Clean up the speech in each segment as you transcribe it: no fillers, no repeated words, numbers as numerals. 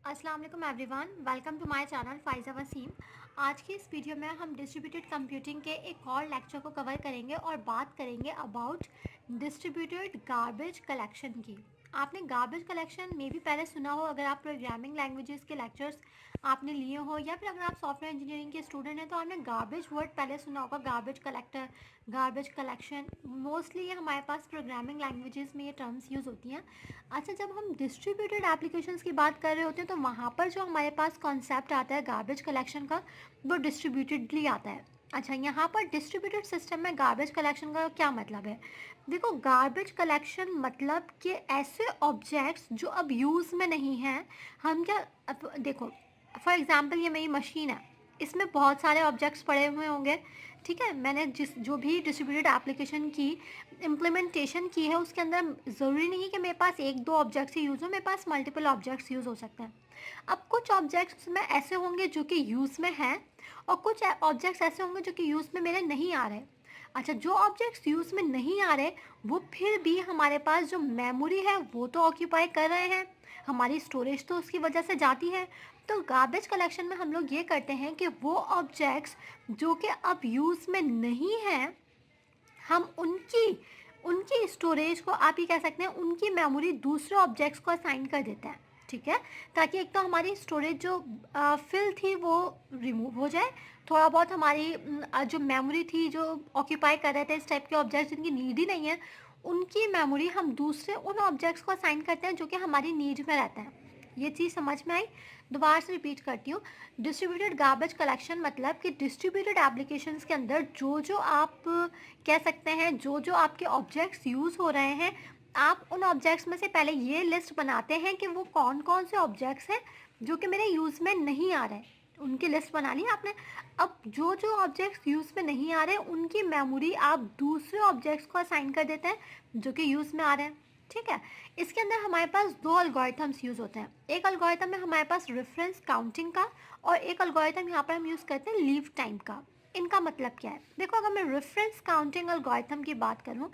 अस्सलाम वालेकुम everyone, welcome to my channel Faiza Waseem. आज की इस वीडियो में हम डिस्ट्रीब्यूटेड कंप्यूटिंग के एक और लेक्चर को कवर करेंगे और बात करेंगे अबाउट डिस्ट्रीब्यूटेड गार्बेज कलेक्शन की। आपने गार्बेज कलेक्शन में भी पहले सुना हो, अगर आप प्रोग्रामिंग लैंग्वेजेस के लेक्चर्स आपने लिए हो या फिर अगर आप सॉफ्टवेयर इंजीनियरिंग के स्टूडेंट हैं तो आपने गार्बेज वर्ड पहले सुना होगा। Garbage collector, garbage collection, mostly ये हमारे पास प्रोग्रामिंग लैंग्वेजेस में ये टर्म्स यूज़ होती हैं। अच्छा, जब हम डिस्ट्रीब्यूटेड एप्लीकेशंस की बात कर रहे होते हैं तो वहाँ पर जो हमारे पास कॉन्सेप्ट आता है गार्बेज कलेक्शन का, वो डिस्ट्रीब्यूटेडली आता है। अच्छा, यहाँ पर डिस्ट्रीब्यूटेड सिस्टम में गार्बेज कलेक्शन का क्या मतलब है? देखो, गार्बेज कलेक्शन मतलब कि ऐसे ऑब्जेक्ट्स जो अब यूज़ में नहीं हैं, हम क्या, अब देखो फॉर एग्जांपल ये मेरी मशीन है, इसमें बहुत सारे ऑब्जेक्ट्स पड़े हुए होंगे। ठीक है, मैंने जो भी डिस्ट्रीब्यूटेड एप्लीकेशन की इम्प्लीमेंटेशन की है उसके अंदर ज़रूरी नहीं है कि मेरे पास एक दो ऑब्जेक्ट्स ही यूज़ हो, मेरे पास मल्टीपल ऑब्जेक्ट्स यूज़ हो सकते हैं। अब कुछ ऑब्जेक्ट्स में ऐसे होंगे जो कि यूज़ में हैं और कुछ ऑब्जेक्ट्स ऐसे होंगे जो कि यूज़ में मेरे नहीं आ रहे। अच्छा, जो ऑब्जेक्ट्स यूज़ में नहीं आ रहे वो फिर भी हमारे पास जो मेमोरी है वो तो ऑक्यूपाई कर रहे हैं, हमारी स्टोरेज तो उसकी वजह से जाती है। तो गार्बेज कलेक्शन में हम लोग ये करते हैं कि वो ऑब्जेक्ट्स जो कि अब यूज़ में नहीं हैं, हम उनकी उनकी स्टोरेज को, आप ये कह सकते हैं उनकी मेमोरी दूसरे ऑब्जेक्ट्स को असाइन कर देते हैं। ठीक है, ताकि एक तो हमारी स्टोरेज जो फिल थी वो रिमूव हो जाए, थोड़ा बहुत हमारी जो मेमोरी थी जो ऑक्यूपाई कर रहे थे इस टाइप के ऑब्जेक्ट्स जिनकी नीड ही नहीं है, उनकी मेमोरी हम दूसरे उन ऑब्जेक्ट्स को असाइन करते हैं जो कि हमारी नीड में रहते हैं। ये चीज़ समझ में आई? दोबारा से रिपीट करती हूँ। डिस्ट्रीब्यूटेड गार्बेज कलेक्शन मतलब कि डिस्ट्रीब्यूटेड एप्लीकेशंस के अंदर जो जो आप कह सकते हैं, जो जो आपके ऑब्जेक्ट्स यूज़ हो रहे हैं, आप उन ऑब्जेक्ट्स में से पहले ये लिस्ट बनाते हैं कि वो कौन कौन से ऑब्जेक्ट्स हैं जो कि मेरे यूज़ में नहीं आ रहे हैं। उनकी लिस्ट बना ली आपने। अब जो जो ऑब्जेक्ट्स यूज़ में नहीं आ रहे उनकी मेमोरी आप दूसरे ऑब्जेक्ट्स को असाइन कर देते हैं जो कि यूज़ में आ रहे हैं। ठीक है, इसके अंदर हमारे पास दो अल्गोरिथम्स यूज़ होते हैं। एक अल्गोरिथम है हमारे पास रेफरेंस काउंटिंग का और एक अल्गोरिथम यहाँ पर हम यूज़ करते हैं लीव टाइम का। इनका मतलब क्या है? देखो, अगर मैं रेफरेंस काउंटिंग एल्गोरिथम की बात करूं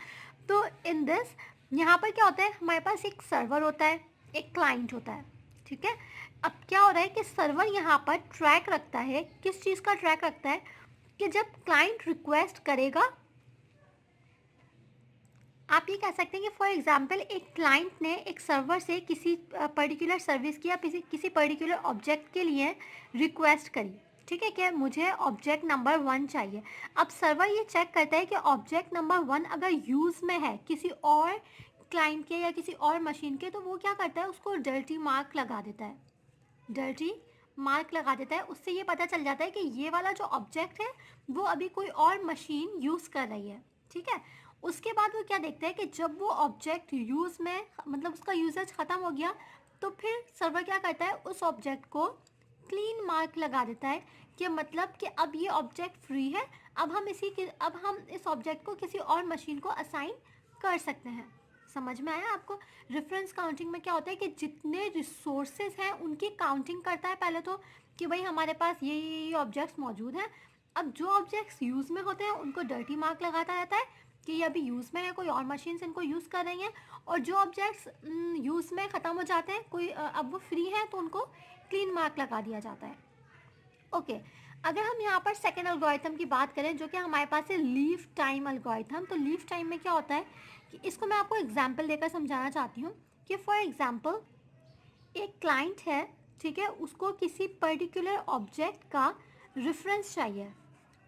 तो इन दिस, यहाँ पर क्या होता है, हमारे पास एक सर्वर होता है, एक क्लाइंट होता है। ठीक है, अब क्या हो रहा है कि सर्वर यहाँ पर ट्रैक रखता है, किस चीज़ का ट्रैक रखता है कि जब क्लाइंट रिक्वेस्ट करेगा, आप ये कह सकते हैं कि फॉर एग्जांपल एक क्लाइंट ने एक सर्वर से किसी पर्टिकुलर सर्विस की या किसी पर्टिकुलर ऑब्जेक्ट के लिए रिक्वेस्ट करी। ठीक है, कि मुझे ऑब्जेक्ट नंबर 1 चाहिए। अब सर्वर ये चेक करता है कि ऑब्जेक्ट नंबर 1 अगर यूज़ में है किसी और क्लाइंट के या किसी और मशीन के, तो वो क्या करता है, उसको डर्टी मार्क लगा देता है। डर्टी मार्क लगा देता है, उससे ये पता चल जाता है कि ये वाला जो ऑब्जेक्ट है वो अभी कोई और मशीन यूज़ कर रही है। ठीक है, उसके बाद वो क्या देखता है कि जब वो ऑब्जेक्ट यूज़ में, मतलब उसका यूजेज ख़त्म हो गया, तो फिर सर्वर क्या करता है, उस ऑब्जेक्ट को क्लीन मार्क लगा देता है कि मतलब कि अब ये ऑब्जेक्ट फ्री है, अब हम इस ऑब्जेक्ट को किसी और मशीन को असाइन कर सकते हैं। समझ में आया आपको? रेफरेंस काउंटिंग में क्या होता है कि जितने रिसोर्सेज हैं उनकी काउंटिंग करता है पहले तो, कि भाई हमारे पास ये ऑब्जेक्ट्स मौजूद हैं। अब जो ऑब्जेक्ट्स यूज़ में होते हैं उनको डर्टी मार्क लगाता रहता है कि ये अभी यूज़ में है, कोई और मशीन्स इनको यूज़ कर रही हैं। और जो ऑब्जेक्ट्स यूज़ में ख़त्म हो जाते हैं, कोई अब वो फ्री हैं, तो उनको क्लीन मार्क लगा दिया जाता है। ओके, अगर हम यहाँ पर सेकेंड एल्गोरिथम की बात करें जो कि हमारे पास है लीव टाइम एल्गोरिथम, तो लीव टाइम में क्या होता है कि इसको मैं आपको एग्जांपल देकर समझाना चाहती हूँ कि फॉर एग्जांपल एक क्लाइंट है, ठीक है, उसको किसी पर्टिकुलर ऑब्जेक्ट का रेफरेंस चाहिए,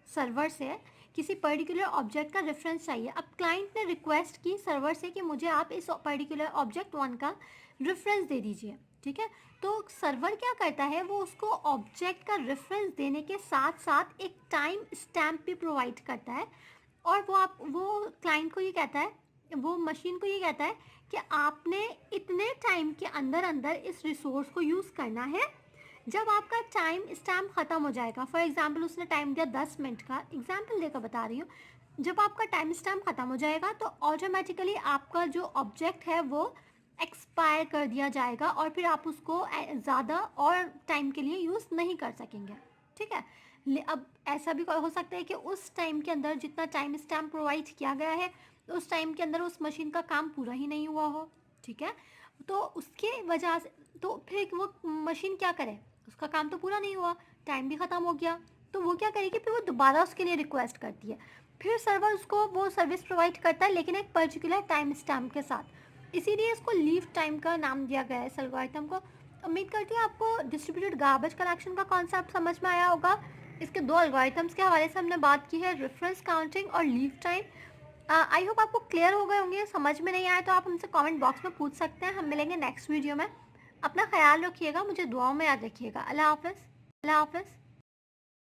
सर्वर से किसी पर्टिकुलर ऑब्जेक्ट का रेफरेंस चाहिए। अब क्लाइंट ने रिक्वेस्ट की सर्वर से कि मुझे आप इस पर्टिकुलर ऑब्जेक्ट 1 का रेफरेंस दे दीजिए। ठीक है, तो सर्वर क्या करता है, वो उसको ऑब्जेक्ट का रेफरेंस देने के साथ साथ एक टाइम स्टैम्प भी प्रोवाइड करता है। और वो क्लाइंट को ये कहता है, वो मशीन को ये कहता है कि आपने इतने टाइम के अंदर अंदर इस रिसोर्स को यूज़ करना है। जब आपका टाइम स्टैम्प ख़त्म हो जाएगा, फॉर एग्जांपल उसने टाइम दिया 10 मिनट का, एग्जांपल देकर बता रही हूँ, जब आपका टाइम स्टैम्प ख़त्म हो जाएगा तो ऑटोमेटिकली आपका जो ऑब्जेक्ट है वो एक्सपायर कर दिया जाएगा और फिर आप उसको ज़्यादा और टाइम के लिए यूज़ नहीं कर सकेंगे। ठीक है, अब ऐसा भी हो सकता है कि उस टाइम के अंदर, जितना टाइम स्टैम्प प्रोवाइड किया गया है, उस टाइम के अंदर उस मशीन का काम पूरा ही नहीं हुआ हो। ठीक है। तो उसके वजह से तो फिर वो मशीन क्या करे, उसका काम तो पूरा नहीं हुआ, टाइम भी ख़त्म हो गया। तो वो क्या करेगी, फिर वो दोबारा उसके लिए रिक्वेस्ट करती है, फिर सर्वर उसको वो सर्विस प्रोवाइड करता है, लेकिन एक पर्टिकुलर टाइम स्टैम्प के साथ। इसीलिए इसको लीव टाइम का नाम दिया गया है इस एल्गोरिथम को। उम्मीद करती हूँ आपको डिस्ट्रीब्यूटेड गार्बेज कलेक्शन का कॉन्सेप्ट समझ में आया होगा। इसके दो एल्गोरिथम्स के हवाले से हमने बात की है, रेफरेंस काउंटिंग और लीव टाइम। आई होप आपको क्लियर हो गए होंगे। समझ में नहीं आया तो आप हमसे कमेंट बॉक्स में पूछ सकते हैं। हम मिलेंगे नेक्स्ट वीडियो में। अपना ख्याल रखिएगा, मुझे दुआओं में याद रखिएगा। अल्लाह हाफ़िज़। अल्लाह हाफ़िज़।